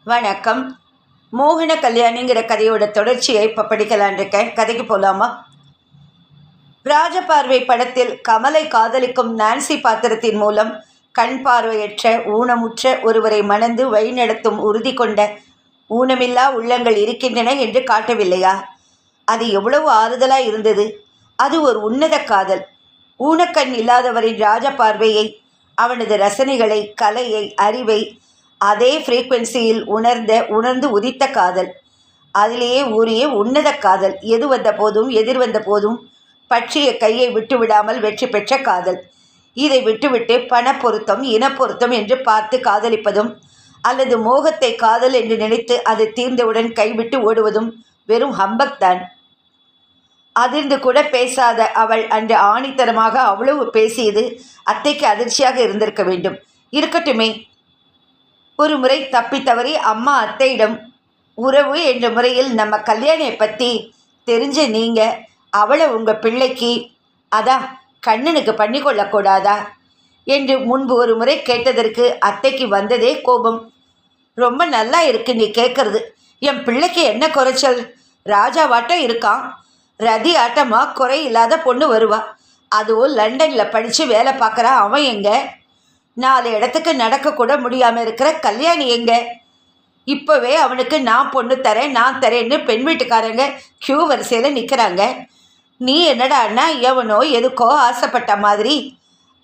வணக்கம். மோகன கல்யாணிங்கிற கதையோட தொடர்ச்சியை இப்போ படிக்கலான் இருக்கேன். கதைக்கு போகலாமா? ராஜபார்வை படத்தில் கமலை காதலிக்கும் நான்சி பாத்திரத்தின் மூலம் கண் பார்வையற்ற ஊனமுற்ற ஒருவரை மணந்து வழிநடத்தும் உறுதி கொண்ட ஊனமில்லா உள்ளங்கள் இருக்கின்றன என்று காட்டவில்லையா? அது எவ்வளவு ஆறுதலாக இருந்தது. அது ஒரு உன்னத காதல். ஊனக்கண் இல்லாதவரின் ராஜபார்வையை, அவனது ரசனைகளை, கலையை, அறிவை அதே ஃப்ரீக்வன்சியில் உணர்ந்து உதித்த காதல். அதிலேயே ஊறிய உன்னத காதல். எது வந்த போதும் எதிர் வந்த போதும் பற்றிய கையை விட்டுவிடாமல் வெற்றி பெற்ற காதல். இதை விட்டுவிட்டு பணப்பொருத்தம், இனப்பொருத்தம் என்று பார்த்து காதலிப்பதும் அல்லது மோகத்தை காதல் என்று நினைத்து அது தீர்ந்தவுடன் கைவிட்டு ஓடுவதும் வெறும் ஹம்பக் தான். அதிர்ந்து கூட பேசாத அவள் அன்று ஆணித்தரமாக அவ்வளவு பேசியது அத்தைக்கு அதிர்ச்சியாக இருந்திருக்க வேண்டும். இருக்கட்டுமே. ஒரு முறை தப்பி தவறி அம்மா அத்தையிடம் உறவு என்ற முறையில் நம்ம கல்யாணியை பற்றி தெரிஞ்ச நீங்கள் அவளை உங்கள் பிள்ளைக்கு, அதான் கண்ணனுக்கு பண்ணி கொள்ளக்கூடாதா என்று முன்பு ஒரு முறை கேட்டதற்கு அத்தைக்கு வந்ததே கோபம். ரொம்ப நல்லா இருக்கு நீ கேட்குறது. என் பிள்ளைக்கு என்ன குறைச்சல்? ராஜாவாட்டம் இருக்கான். ரதி ஆட்டமாக குறையில்லாத பொண்ணு வருவா. அதுவும் லண்டனில் படித்து வேலை பார்க்குறா. அவன் எங்கே? 4 இடத்துக்கு நடக்கக்கூட முடியாமல் இருக்கிற கல்யாணி எங்க? இப்போவே அவனுக்கு நான் பொண்ணு தரேன், நான் தரேன்னு பெண் வீட்டுக்காரங்க க்யூ வரிசையில் நிற்கிறாங்க. நீ என்னடான்னா எவனோ எதுக்கோ ஆசைப்பட்ட மாதிரி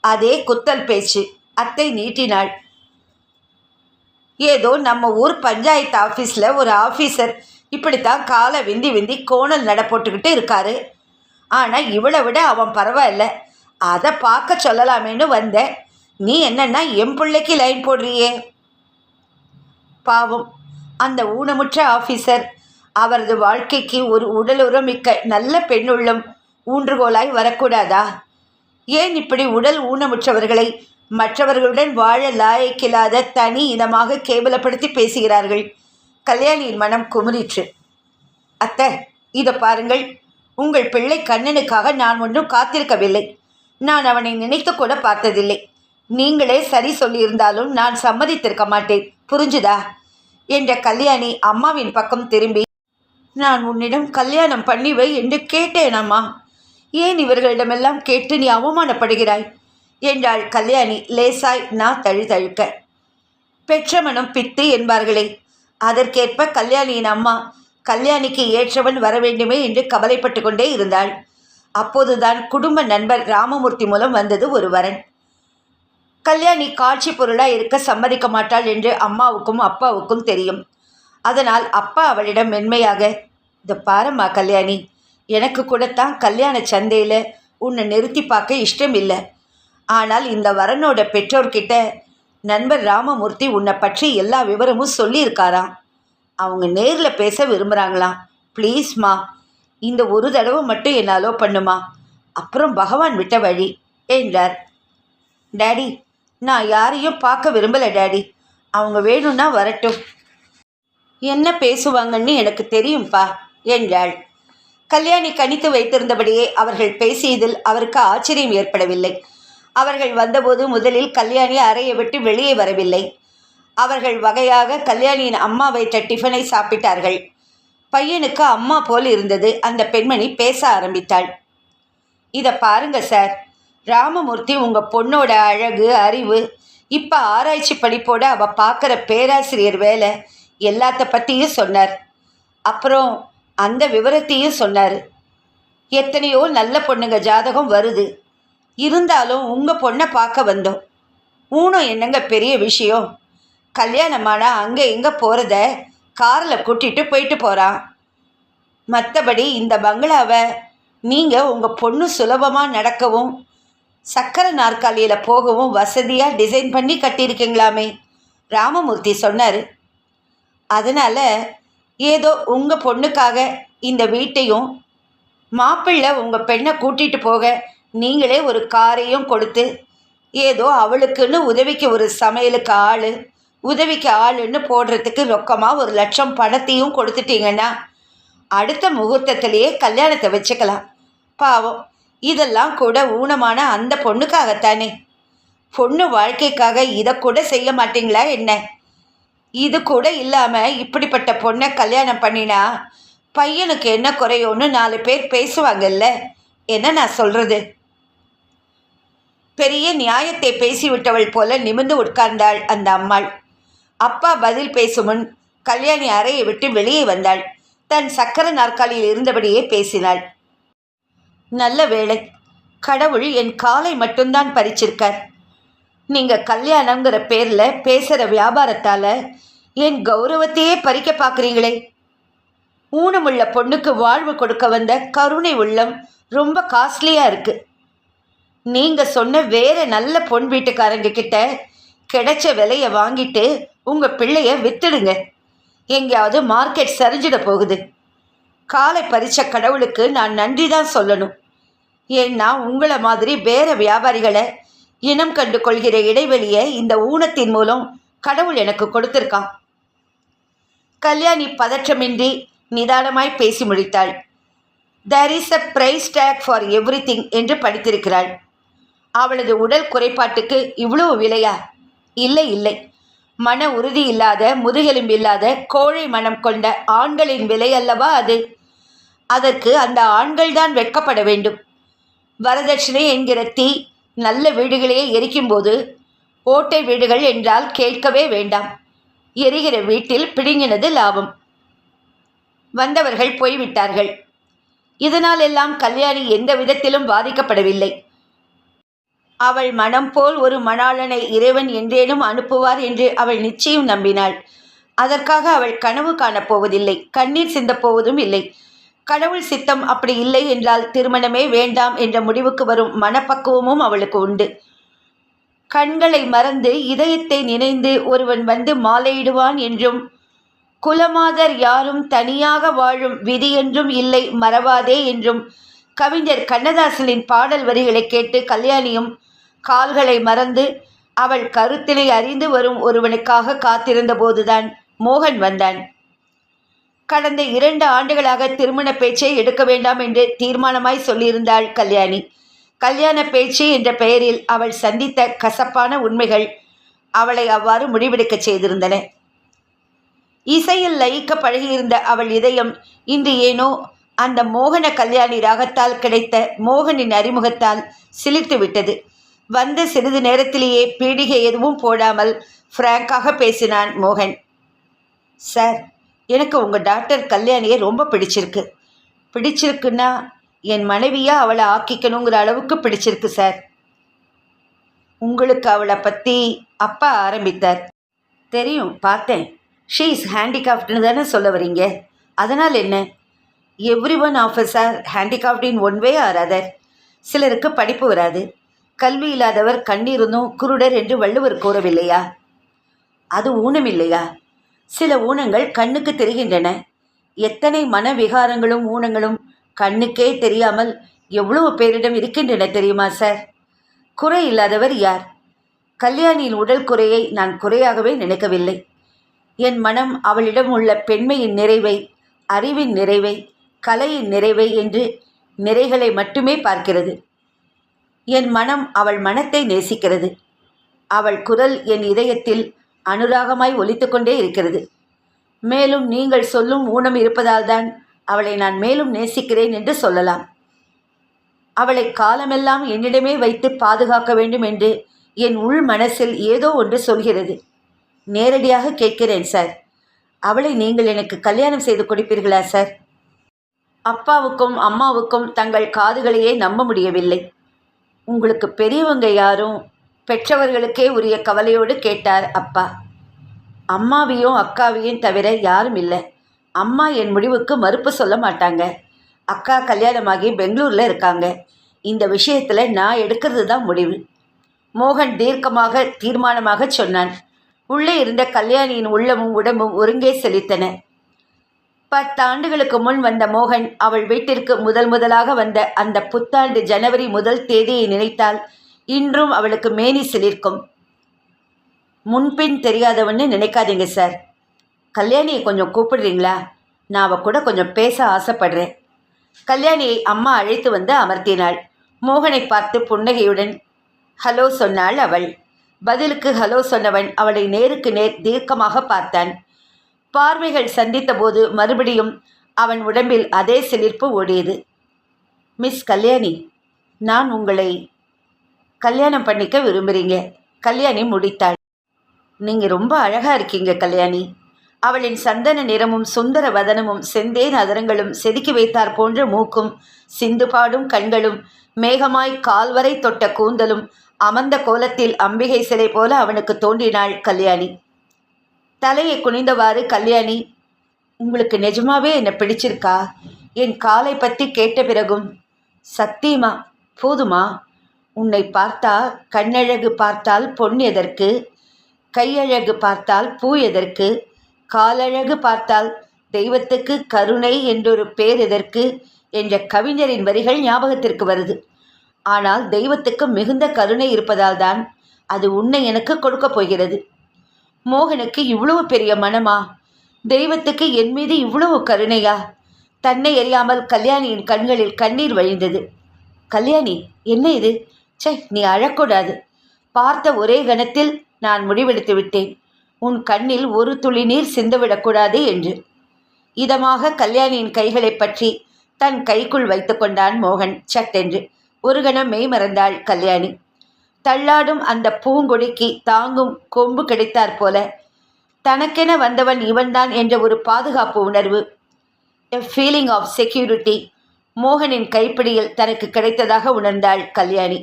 அதே குத்தல் பேச்சு. அத்தை நீட்டினாள். ஏதோ நம்ம ஊர் பஞ்சாயத்து ஆஃபீஸில் ஒரு ஆஃபீஸர் இப்படித்தான் காலை விந்தி விந்தி கோணல் நட போட்டுக்கிட்டு இருக்காரு. ஆனால் இவளை விட அவன் பரவாயில்ல. அதை பார்க்க சொல்லலாமேன்னு வந்தேன். நீ என்னன்னா என் பிள்ளைக்கு லைன் போடுறியே? பாவம் அந்த ஊனமுற்ற ஆஃபீஸர். அவரது வாழ்க்கைக்கு ஒரு உடலுறமிக்க நல்ல பெண்ணுள்ளம் ஊன்றுகோலாய் வரக்கூடாதா? ஏன் இப்படி உடல் ஊனமுற்றவர்களை மற்றவர்களுடன் வாழ லாயக்கில்லாத தனி இனமாக கேவலப்படுத்தி பேசுகிறார்கள்? கல்யாணியின் மனம் குமுறிற்று. அத்தை, இதை பாருங்கள். உங்கள் பிள்ளை கண்ணனுக்காக நான் ஒன்றும் காத்திருக்கவில்லை. நான் அவனை நினைத்து கூட பார்த்ததில்லை. நீங்களே சரி சொல்லியிருந்தாலும் நான் சம்மதித்திருக்க மாட்டேன். புரிஞ்சுதா என்ற கல்யாணி அம்மாவின் பக்கம் திரும்பி, நான் உன்னிடம் கல்யாணம் பண்ணிவை என்று கேட்டேனம்மா. ஏன் இவர்களிடமெல்லாம் கேட்டு நீ அவமானப்படுகிறாய் என்றாள் கல்யாணி லேசாய் நான் தழுதழுக்க. பெற்ற மனம் பித்து என்பார்களே, அதற்கேற்ப கல்யாணியின் அம்மா கல்யாணிக்கு ஏற்றவன் வர வேண்டுமே என்று கவலைப்பட்டு கொண்டே இருந்தாள். அப்போதுதான் குடும்ப நண்பர் ராமமூர்த்தி மூலம் வந்தது ஒரு வரன். கல்யாணி காட்சி பொருளாக இருக்க சம்மதிக்க மாட்டாள் என்று அம்மாவுக்கும் அப்பாவுக்கும் தெரியும். அதனால் அப்பா அவளிடம் மென்மையாக, இந்த பாரம்மா கல்யாணி, எனக்கு கூடத்தான் கல்யாண சந்தையில் உன்னை நிறுத்தி பார்க்க இஷ்டம் இல்லை. ஆனால் இந்த வரனோட பெற்றோர்கிட்ட நண்பர் ராமமூர்த்தி உன்னை பற்றி எல்லா விவரமும் சொல்லியிருக்காராம். அவங்க நேரில் பேச விரும்புகிறாங்களாம். ப்ளீஸ்மா, இந்த ஒரு தடவை மட்டும் என்ன அலோ பண்ணுமா, அப்புறம் பகவான் விட்ட வழி என்றார். டேடி, நான் யாரையும் பார்க்க விரும்பலை டேடி. அவங்க வேணும்னா வரட்டும். என்ன பேசுவாங்கன்னு எனக்கு தெரியும்ப்பா என்றாள். கல்யாணி கணித்து வைத்திருந்தபடியே அவர்கள் பேசியதில் அவருக்கு ஆச்சரியம் ஏற்படவில்லை. அவர்கள் வந்தபோது முதலில் கல்யாணி அறையை விட்டு வெளியே வரவில்லை. அவர்கள் வகையாக கல்யாணியின் அம்மா வைத்த டிஃபனை சாப்பிட்டார்கள். பையனுக்கு அம்மா போல் இருந்தது. அந்த பெண்மணி பேச ஆரம்பித்தாள். இதை பாருங்க சார், ராமமூர்த்தி உங்கள் பொண்ணோட அழகு, அறிவு, இப்போ ஆராய்ச்சி படிப்போட அவள் பார்க்குற பேராசிரியர் வேலை எல்லாத்த பற்றியும் சொன்னார். அப்புறம் அந்த விவரத்தையும் சொன்னார். எத்தனையோ நல்ல பொண்ணுங்க ஜாதகம் வருது. இருந்தாலும் உங்கள் பொண்ணை பார்க்க வந்தோம். ஊனம் என்னங்க பெரிய விஷயம்? கல்யாணமானா அங்கே எங்கே போகிறத காரில் கூட்டிகிட்டு போயிட்டு போகிறான். மற்றபடி இந்த பங்களாவை நீங்கள் உங்கள் பொண்ணு சுலபமாக நடக்கவும் சக்கரை நாற்காலியில் போகவும் வசதியாக டிசைன் பண்ணி கட்டியிருக்கீங்களாமே ராமமூர்த்தி சொன்னார். அதனால் ஏதோ உங்கள் பொண்ணுக்காக இந்த வீட்டையும், மாப்பிள்ளை உங்கள் பெண்ணை கூட்டிகிட்டு போக நீங்களே ஒரு காரையும் கொடுத்து, ஏதோ அவளுக்குன்னு உதவிக்கு ஒரு சமையலுக்கு ஆள், உதவிக்கு ஆளுன்னு போடுறதுக்கு ரொக்கமாக 1 லட்சம் பணத்தையும் கொடுத்துட்டீங்கன்னா அடுத்த முகூர்த்தத்திலேயே கல்யாணத்தை வச்சுக்கலாம். பாவம், இதெல்லாம் கூட ஊனமான அந்த பொண்ணுக்காகத்தானே. பொண்ணு வாழ்க்கைக்காக இதை கூட செய்ய மாட்டீங்களா என்ன? இது கூட இல்லாமல் இப்படிப்பட்ட பொண்ணை கல்யாணம் பண்ணினா பையனுக்கு என்ன குறையோன்னு 4 பேர் பேசுவாங்கல்ல. என்ன நான் சொல்கிறது? பெரிய நியாயத்தை பேசிவிட்டவள் போல நிமிர்ந்து உட்கார்ந்தாள் அந்த அம்மாள். அப்பா பதில் பேசும் முன் கல்யாணி அறையை விட்டு வெளியே வந்தாள். தன் சக்கர நாற்காலியில் இருந்தபடியே பேசினாள். நல்ல வேளை, கடவுள் என் காலை மட்டும்தான் பறிச்சிருக்கார். நீங்கள் கல்யாணங்கிற பேரில் பேசுகிற வியாபாரத்தால் என் கௌரவத்தையே பறிக்க பார்க்குறீங்களே. ஊனமுள்ள பொண்ணுக்கு வாழ்வு கொடுக்க வந்த கருணை உள்ளம் ரொம்ப காஸ்ட்லியாக இருக்குது. நீங்கள் சொன்ன வேறு நல்ல பொன் வீட்டுக்காரங்க கிட்ட கிடைச்ச விலையை வாங்கிட்டு உங்கள் பிள்ளைய வித்துடுங்க. எங்கேயாவது மார்க்கெட் சரிஞ்சிட போகுது. காலை பறித்த கடவுளுக்கு நான் நன்றி தான் சொல்லணும். ஏன்னா உங்களை மாதிரி வேறு வியாபாரிகளை இனம் கண்டு கொள்கிற இடைவெளியை இந்த ஊனத்தின் மூலம் கடவுள் எனக்கு கொடுத்துருக்கான். கல்யாணி பதற்றமின்றி நிதானமாய் பேசி முடித்தாள். There is a price tag for everything என்று படித்திருக்கிறாள். அவளது உடல் குறைபாட்டுக்கு இவ்வளவு விலையா? இல்லை இல்லை, மன உறுதி இல்லாத, முதுகெலும்பில்லாத, கோழை மனம் கொண்ட ஆண்களின் விலை அல்லவா அது. அதற்கு அந்த ஆண்கள்தான் வெட்கப்பட வேண்டும். வரதட்சணை என்கிற தீ நல்ல வீடுகளையே எரிக்கும்போது ஓட்டை வீடுகள் என்றால் கேட்கவே வேண்டாம். எரிகிற வீட்டில் பிடுங்கினது லாபம். வந்தவர்கள் போய்விட்டார்கள். இதனால் எல்லாம் கல்யாணி எந்த விதத்திலும் பாதிக்கப்படவில்லை. அவள் மனம் போல் ஒரு மணாளனை இறைவன் என்றேனும் அனுப்புவார் என்று அவள் நிச்சயம் நம்பினாள். அதற்காக அவள் கனவு காணப்போவதில்லை, கண்ணீர் சிந்தப்போவதும் இல்லை. கடவுள் சித்தம் அப்படி இல்லை என்றால் திருமணமே வேண்டாம் என்ற முடிவுக்கு வரும் மனப்பக்குவமும் அவளுக்கு உண்டு. கண்களை மறந்து இதயத்தை நினைந்து ஒருவன் வந்து மாலையிடுவான் என்றும், குலமாதர் யாரும் தனியாக வாழும் விதி என்றும் இல்லை மறவாதே என்றும் கவிஞர் கண்ணதாசனின் பாடல் வரிகளை கேட்டு கல்யாணியும் கால்களை மறந்து அவள் கருத்தினை அறிந்து வரும் ஒருவனுக்காக காத்திருந்த போதுதான் மோகன் வந்தான். கடந்த 2 ஆண்டுகளாக திருமண பேச்சை எடுக்க வேண்டாம் என்று தீர்மானமாய் சொல்லியிருந்தாள் கல்யாணி. கல்யாண பேச்சு என்ற பெயரில் அவள் சந்தித்த கசப்பான உண்மைகள் அவளை அவ்வாறு முடிவெடுக்க செய்திருந்தன. இசையில் லயிக்க பழகியிருந்த அவள் இதயம் இன்று ஏனோ அந்த மோகன கல்யாணி ராகத்தால் கிடைத்த மோகனின் அறிமுகத்தால் சிலிர்த்து விட்டது. வந்த சிறிது நேரத்திலேயே பீடிகை எதுவும் போடாமல் ஃப்ராங்காக பேசினான் மோகன். சார், எனக்கு உங்கள் டாக்டர் கல்யாணியை ரொம்ப பிடிச்சிருக்குன்னா என் மனைவியாக அவளை ஆக்கிக்கணுங்கிற அளவுக்கு பிடிச்சிருக்கு சார். உங்களுக்கு அவளை பற்றி அப்பா ஆரம்பித்தார். தெரியும், பார்த்தேன். ஷீ இஸ் ஹேண்டிகாப்ட்னு தானே சொல்ல வரீங்க? அதனால் என்ன? Every one of us are handicapped in one way or other. சிலருக்கு படிப்பு வராது. கல்வி இல்லாதவர் கண்ணீருந்தும் குருடர் என்று வள்ளுவர் கூறவில்லையா? அது ஊனம் இல்லையா? சில ஊனங்கள் கண்ணுக்கு தெரிகின்றன. எத்தனை மனவிகாரங்களும் ஊனங்களும் கண்ணுக்கே தெரியாமல் எவ்வளவு பேரிடம் இருக்கின்றன தெரியுமா சார்? குறை இல்லாதவர் யார்? கல்யாணியின் உடல் குறையை நான் குறையாகவே நினைக்கவில்லை. என் மனம் அவளிடம் உள்ள பெண்மையின் நிறைவை, அறிவின் நிறைவை, கலையின் நிறைவை என்று நிறைகளை மட்டுமே பார்க்கிறது. என் மனம் அவள் மனத்தை நேசிக்கிறது. அவள் குரல் என் இதயத்தில் அனுராகமாய் ஒலித்து கொண்டே இருக்கிறது. மேலும் நீங்கள் சொல்லும் ஊனம் இருப்பதால்தான் அவளை நான் மேலும் நேசிக்கிறேன் என்று சொல்லலாம். அவளை காலமெல்லாம் என்னிடமே வைத்து பாதுகாக்க வேண்டும் என்று என் உள் மனசில் ஏதோ ஒன்று சொல்கிறது. நேரடியாக கேட்கிறேன் சார், அவளை நீங்கள் எனக்கு கல்யாணம் செய்து கொடுப்பீர்களா சார்? அப்பாவுக்கும் அம்மாவுக்கும் தங்கள் காதுகளையே நம்ப முடியவில்லை. உங்களுக்கு பெரியவங்க யாரும்? பெற்றவர்களுக்கே உரிய கவலையோடு கேட்டார் அப்பா. அம்மாவையும் அக்காவையும் தவிர யாரும் இல்லை. அம்மா என் முடிவுக்கு மறுப்பு சொல்ல மாட்டாங்க. அக்கா கல்யாணமாகி பெங்களூரில் இருக்காங்க. இந்த விஷயத்தில் நான் எடுக்கிறது தான் முடிவு. மோகன் தீர்க்கமாக தீர்மானமாக சொன்னான். உள்ளே இருந்த கல்யாணியின் உள்ளமும் உடம்பும் ஒருங்கே செழித்தன. 10 ஆண்டுகளுக்கு முன் வந்த மோகன் அவள் வீட்டிற்கு முதலாக வந்த அந்த புத்தாண்டு ஜனவரி 1 தேதியை நினைத்தால் இன்றும் அவளுக்கு மேனி சிலிர்க்கும். முன்பின் தெரியாதவன்னு நினைக்காதீங்க சார். கல்யாணியை கொஞ்சம் கூப்பிடுறீங்களா? நான் அவள் கூட கொஞ்சம் பேச ஆசைப்படுறேன். கல்யாணியை அம்மா அழைத்து வந்து அமர்த்தினாள். மோகனை பார்த்து புன்னகையுடன் ஹலோ சொன்னாள் அவள். பதிலுக்கு ஹலோ சொன்னவன் அவளை நேருக்கு நேர் தீர்க்கமாக பார்த்தான். பார்வைகள் சந்தித்த போது மறுபடியும் அவன் உடம்பில் அதே சிலிர்ப்பு ஓடியது. மிஸ் கல்யாணி, நான் உங்களை கல்யாணம் பண்ணிக்க விரும்புகிறீங்க. கல்யாணி முடித்தாள். நீங்கள் ரொம்ப அழகாக இருக்கீங்க கல்யாணி. அவளின் சந்தன நிறமும் சுந்தர வதனமும் செந்தேன் அதரங்களும் செதுக்கி வைத்தார் போன்ற மூக்கும் சிந்து பாடும் கண்களும் மேகமாய் கால்வரை தொட்ட கூந்தலும் அமர்ந்த கோலத்தில் அம்பிகை சிலை போல அவனுக்கு தோன்றினாள் கல்யாணி. தலையை குனிந்தவாறு கல்யாணி, உங்களுக்கு நிஜமாவே என்னை பிடிச்சிருக்கா? என் காலை பற்றி கேட்ட பிறகும் சத்தியமா போதுமா? உன்னை பார்த்தா கண்ணழகு பார்த்தால் பொன் எதற்கு, கையழகு பார்த்தால் பூ எதற்கு, காலழகு பார்த்தால் தெய்வத்துக்கு கருணை என்றொரு பேர் எதற்கு என்ற கவிஞரின் வரிகள் ஞாபகத்திற்கு வருது. ஆனால் தெய்வத்துக்கு மிகுந்த கருணை இருப்பதால் தான் அது உன்னை எனக்கு கொடுக்க போகிறது. மோகனுக்கு இவ்வளவு பெரிய மனமா? தெய்வத்துக்கு என் மீது இவ்வளவு கருணையா? தன்னை அறியாமல் கல்யாணியின் கண்களில் கண்ணீர் வழிந்தது. கல்யாணி, என்ன இது? சே, நீ அழக்கூடாது. பார்த்த ஒரே கணத்தில் நான் முடிவெடுத்து விட்டேன், உன் கண்ணில் ஒரு துளி நீர் சிந்துவிடக்கூடாது என்று. இதமாக கல்யாணியின் கைகளை பற்றி தன் கைக்குள் வைத்து கொண்டான் மோகன். சட்டென்று ஒரு கணம் மெய் மறந்தாள் கல்யாணி. தள்ளாடும் அந்த பூங்கொடிக்கு தாங்கும் கொம்பு கிடைத்தாற் போல தனக்கென வந்தவன் இவன்தான் என்ற ஒரு பாதுகாப்பு உணர்வு, எ ஃபீலிங் ஆஃப் செக்யூரிட்டி மோகனின் கைப்பிடியில் தனக்கு கிடைத்ததாக உணர்ந்தாள் கல்யாணி.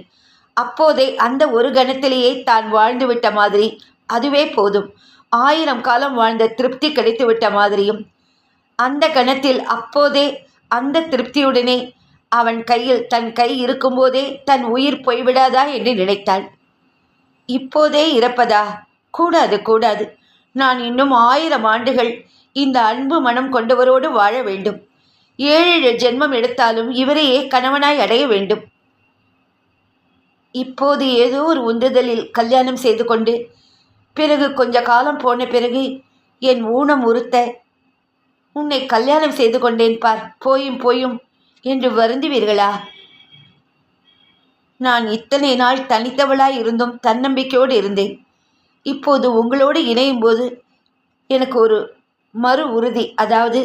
அப்போதே அந்த ஒரு கணத்திலேயே தான் வாழ்ந்துவிட்ட மாதிரி, அதுவே போதும், 1000 காலம் வாழ்ந்த திருப்தி கிடைத்துவிட்ட மாதிரியும், அந்த கணத்தில் அப்போதே அந்த திருப்தியுடனே அவன் கையில் தன் கை இருக்கும்போதே தன் உயிர் போய்விடாதா என்று நினைத்தாள். இப்போதே இறப்பதா? கூடாது கூடாது. நான் இன்னும் 1000 ஆண்டுகள் இந்த அன்பு மனம் கொண்டவரோடு வாழ வேண்டும். 7 ஜென்மம் எடுத்தாலும் இவரையே கணவனாய் அடைய வேண்டும். இப்போது ஏதோ ஒரு உந்துதலில் கல்யாணம் செய்து கொண்டு பிறகு கொஞ்ச காலம் போன பிறகு என் ஊனம் உறுத்த உன்னை கல்யாணம் செய்து கொண்டேன் பார், போயும் போயும் என்று வருந்துவீர்களா? நான் இத்தனை நாள் தனித்தவளாய் இருந்தும் தன்னம்பிக்கையோடு இருந்தேன். இப்போது உங்களோடு இணையும் போது எனக்கு ஒரு மறு உறுதி, அதாவது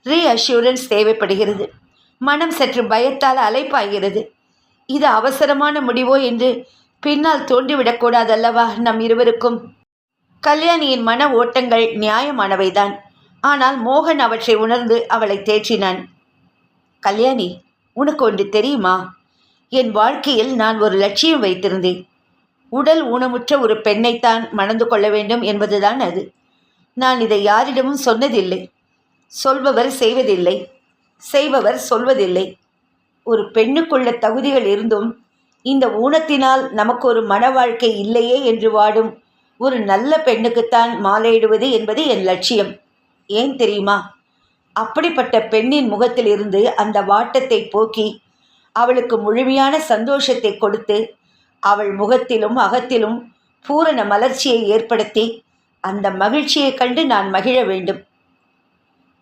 ரீஅஷ்யூரன்ஸ் தேவைப்படுகிறது. மனம் சற்று பயத்தால் அலைப்பாகிறது. இது அவசரமான முடிவோ என்று பின்னால் தோன்றிவிடக்கூடாதல்லவா நம் இருவருக்கும். கல்யாணியின் மன ஓட்டங்கள் நியாயமானவைதான். ஆனால் மோகன் அவற்றை உணர்ந்து அவளை தேற்றினான். கல்யாணி, உனக்கு ஒன்று தெரியுமா? என் வாழ்க்கையில் நான் ஒரு லட்சியம் வைத்திருந்தேன். உடல் ஊனமுற்ற ஒரு பெண்ணைத்தான் மணந்து கொள்ள வேண்டும் என்பதுதான் அது. நான் இதை யாரிடமும் சொன்னதில்லை. சொல்பவர் செய்வதில்லை, செய்பவர் சொல்வதில்லை. ஒரு பெண்ணுக்குள்ள தகுதிகள் இருந்தும் இந்த ஊனத்தினால் நமக்கு ஒரு மன வாழ்க்கை இல்லையே என்று வாடும் ஒரு நல்ல பெண்ணுக்குத்தான் மாலையிடுவது என்பது என் லட்சியம். ஏன் தெரியுமா? அப்படிப்பட்ட பெண்ணின் முகத்தில் இருந்து அந்த வாட்டத்தை போக்கி அவளுக்கு முழுமையான சந்தோஷத்தை கொடுத்து அவள் முகத்திலும் அகத்திலும் பூரண மலர்ச்சியை ஏற்படுத்தி அந்த மகிழ்ச்சியை கண்டு நான் மகிழ வேண்டும்.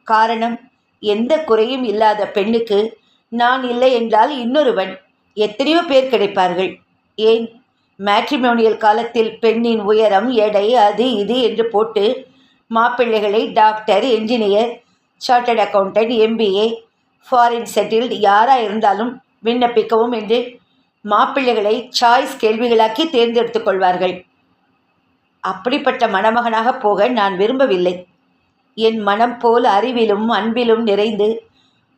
காரணம், எந்த குறையும் இல்லாத பெண்ணுக்கு நான் இல்லை என்றால் இன்னொருவன், எத்தனையோ பேர் கிடைப்பார்கள். ஏன், மேட்ரிமோனியல் காலத்தில் பெண்ணின் உயரம், எடை, அது இது என்று போட்டு மாப்பிள்ளைகளை doctor, engineer, chartered accountant, MBA, foreign settled யாராக இருந்தாலும் விண்ணப்பிக்கவும் என்று மாப்பிள்ளைகளை சாய்ஸ் கேள்விகளாக்கி தேர்ந்தெடுத்து கொள்வார்கள். அப்படிப்பட்ட மணமகனாக போக நான் விரும்பவில்லை. என் மனம் போல் அறிவிலும் அன்பிலும் நிறைந்து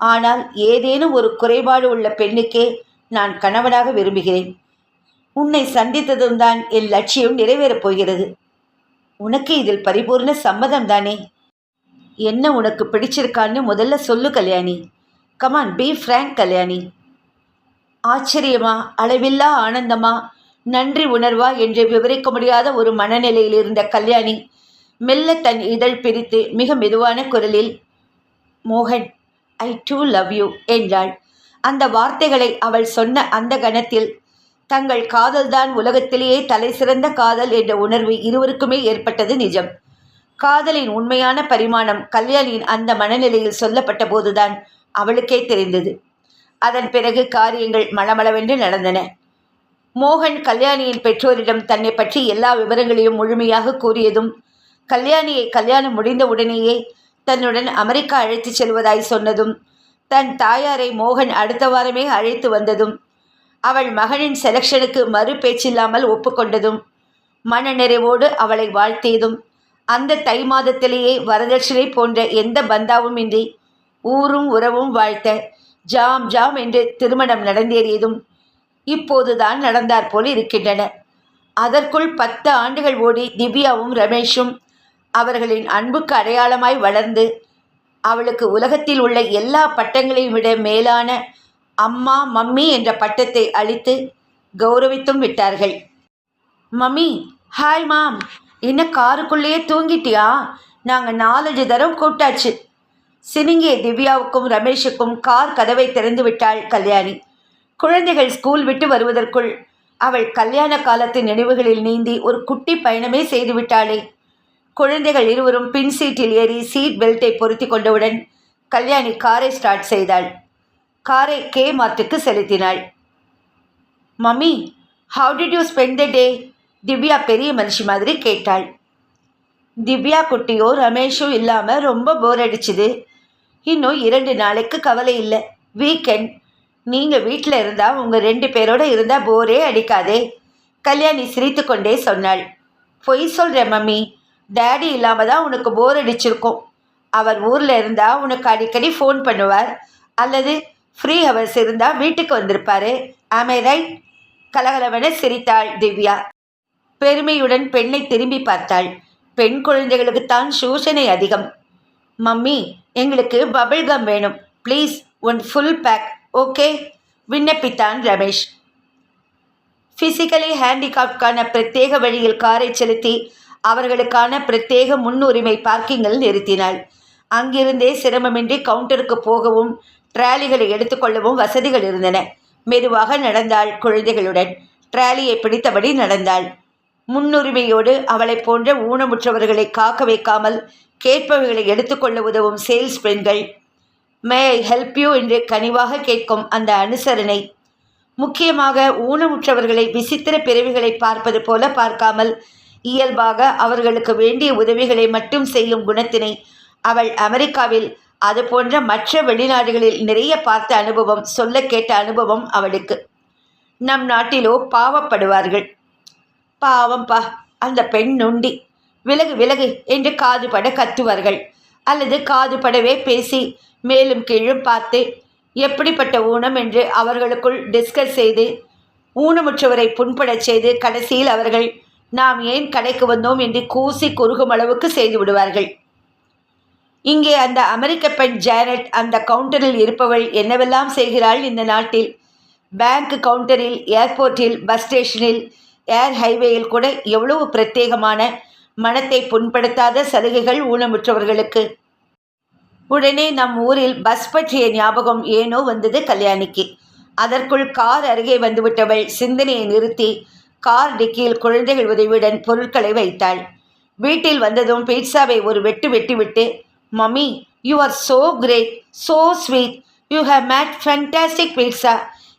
ஆனால் ஏதேனும் ஒரு குறைபாடு உள்ள பெண்ணுக்கே நான் கணவனாக விரும்புகிறேன். உன்னை சந்தித்ததும் தான் என் லட்சியம் நிறைவேறப் போகிறது. உனக்கு இதில் பரிபூர்ண சம்மதம் தானே? என்ன உனக்கு பிடிச்சிருக்கான்னு முதல்ல சொல்லு Kalyani. Come on, be frank Kalyani. ஆச்சரியமா, அளவில்லா ஆனந்தமா, நன்றி உணர்வா என்று விவரிக்க முடியாத ஒரு மனநிலையில் இருந்த கல்யாணி மெல்ல தன் இதழ் பிரித்து மிக மெதுவான குரலில், மோகன், ஐ டூ லவ் யூ என்றாள். அந்த வார்த்தைகளை அவள் சொன்ன அந்த கணத்தில் தங்கள் காதல்தான் உலகத்திலேயே தலை சிறந்த காதல் என்ற உணர்வு இருவருக்குமே ஏற்பட்டது நிஜம். காதலின் உண்மையான பரிமாணம் கல்யாணியின் அந்த மனநிலையில் சொல்லப்பட்ட போதுதான் அவளுக்கே தெரிந்தது. அதன் பிறகு காரியங்கள் மளமளவென்று நடந்தன. மோகன் கல்யாணியின் பெற்றோரிடம் தன்னை பற்றி எல்லா விவரங்களையும் முழுமையாக கூறியதும், கல்யாணியை கல்யாணம் முடிந்த உடனேயே தன்னுடன் அமெரிக்கா அழைத்துச் செல்வதாய் சொன்னதும், தன் தாயாரை மோகன் அடுத்த வாரமே அழைத்து வந்ததும், அவள் மகனின் செலக்ஷனுக்கு மறு பேச்சில்லாமல் ஒப்புக்கொண்டதும், மனநிறைவோடு அவளை வாழ்த்தியதும், அந்த தை மாதத்திலேயே வரதட்சணை போன்ற எந்த பந்தாவும் இன்றி ஊரும் உறவும் வாழ்த்த ஜாம் ஜாம் என்று திருமணம் நடந்தேறியதும் இப்போதுதான் நடந்தாற்போல் இருக்கின்றன. அதற்குள் 10 ஆண்டுகள் ஓடி திவ்யாவும் ரமேஷும் அவர்களின் அன்புக்கு அடையாளமாய் வளர்ந்து அவளுக்கு உலகத்தில் உள்ள எல்லா பட்டங்களையும் விட மேலான அம்மா மம்மி என்ற பட்டத்தை அளித்து கௌரவித்தும் விட்டார்கள். மம்மி, ஹாய் மாம், என்ன காருக்குள்ளேயே தூங்கிட்டியா? நாங்கள் 4-5 தடவை கூப்பிட்டாச்சு. சினிங்கிய திவ்யாவுக்கும் ரமேஷுக்கும் கார் கதவை திறந்து விட்டாள் கல்யாணி. குழந்தைகள் ஸ்கூல் விட்டு வருவதற்குள் அவள் கல்யாண காலத்து நினைவுகளில் நீந்தி ஒரு குட்டி பயணமே செய்து விட்டாளே. குழந்தைகள் இருவரும் பின் சீட்டில் ஏறி சீட் பெல்ட்டை பொருத்தி கொண்டவுடன் கல்யாணி காரை ஸ்டார்ட் செய்தாள். காரை கே மார்ட்டுக்கு செலுத்தினாள். Mummy, how did you spend the day? Divya பெரிய மனுஷி மாதிரி கேட்டாள். திவ்யா குட்டியோ ரமேஷோ இல்லாமல் ரொம்ப போர் அடிச்சுது. இன்னும் 2 நாளைக்கு கவலை இல்லை, வீக்கெண்ட். நீங்கள் வீட்டில் இருந்தால் உங்கள் 2 பேரோடு இருந்தால் போரே அடிக்காதே. கல்யாணி சிரித்து கொண்டே சொன்னாள். பொய் சொல்கிற மம்மி, டேடி இல்லாமல் தான் உனக்கு போர் அடிச்சிருக்கும். அவர் ஊரில் இருந்தால் உனக்கு அடிக்கடி ஃபோன் பண்ணுவார், அல்லது ஃப்ரீ ஹவர்ஸ் இருந்தால் வீட்டுக்கு வந்திருப்பாரு. ஆமை ரைட்? கலகலவென சிரித்தாள் திவ்யா. பெருமையுடன் பெண்ணை திரும்பி பார்த்தாள். பெண் குழந்தைகளுக்குத்தான் சூசனை அதிகம். மம்மி, எங்களுக்கு பபிள் கம் வேணும் ப்ளீஸ், 1 ஃபுல் பேக், ஓகே? விண்ணப்பித்தான் ரமேஷ். ஃபிசிக்கலி ஹேண்டிகாப்கான பிரத்யேக வழியில் காரை செலுத்தி அவர்களுக்கான பிரத்யேக முன்னுரிமை பார்க்கிங்கில் நிறுத்தினாள். அங்கிருந்தே சிரமமின்றி கவுண்டருக்கு போகவும் ட்ராலிகளை எடுத்துக்கொள்ளவும் வசதிகள் இருந்தன. மெதுவாக நடந்தாள் குழந்தைகளுடன். ட்ராலியை பிடித்தபடி நடந்தாள். முன்னுரிமையோடு அவளை போன்ற ஊனமுற்றவர்களை காக்க வைக்காமல் கேட்பவைகளை எடுத்துக்கொள்ள உதவும் சேல்ஸ் பெண்கள், மே ஐ ஹெல்ப் யூ என்று கனிவாக கேட்கும் அந்த அனுசரணை, முக்கியமாக ஊனமுற்றவர்களை விசித்திர பிறவிகளை பார்ப்பது போல பார்க்காமல் இயல்பாக அவர்களுக்கு வேண்டிய உதவிகளை மட்டும் செய்யும் குணத்தினை அவள் அமெரிக்காவில் அது போன்ற மற்ற வெளிநாடுகளில் நிறைய பார்த்த அனுபவம், சொல்ல கேட்ட அனுபவம் அவளுக்கு. நம் நாட்டிலோ பாவப்படுவார்கள். பாவம்பா, அந்த பெண் நொண்டி, விலகு விலகு என்று காதுபட கத்துவார்கள். அல்லது காதுபடவே பேசி மேலும் கீழும் பார்த்து எப்படிப்பட்ட ஊனம் என்று அவர்களுக்குள் டிஸ்கஸ் செய்து ஊனமுற்றவரை புண்படச் செய்து கடைசியில் அவர்கள் நாம் ஏன் கடைக்கு வந்தோம் என்று கூசி குறுகும் அளவுக்கு செய்து விடுவார்கள். இங்கே அந்த அமெரிக்க பெண் ஜானட் அந்த கவுண்டரில் இருப்பவள் என்னவெல்லாம் செய்கிறாள் இந்த நாட்டில்? பேங்க் கவுண்டரில், ஏர்போர்ட்டில், பஸ் ஸ்டேஷனில், ஏர் ஹைவேயில் கூட எவ்வளவு பிரத்யேகமான மனத்தை புண்படுத்தாத சலுகைகள் ஊனமுற்றவர்களுக்கு. உடனே நம் ஊரில் பஸ் பற்றிய ஞாபகம் ஏனோ வந்தது கல்யாணிக்கு. அதற்குள் கார் அருகே வந்துவிட்டவள் சிந்தனையை நிறுத்தி கார் டிக்கியில் குழந்தைகள் உதவியுடன் பொருட்களை வைத்தாள். வீட்டில் வந்ததும் பீட்சாவை ஒரு வெட்டு வெட்டிவிட்டு, mummy, you are so great, so sweet, you have made fantastic pizza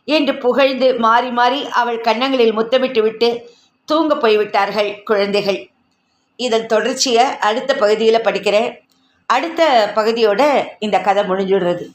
என்று புகழ்ந்து மாறி மாறி அவள் கன்னங்களில் முத்தமிட்டு விட்டு தூங்க போய்விட்டார்கள் குழந்தைகள். இதன் தொடர்ச்சியை அடுத்த பகுதியில் படிக்கிறேன். அடுத்த பகுதியோட இந்த கதை முடிஞ்சுடுறது.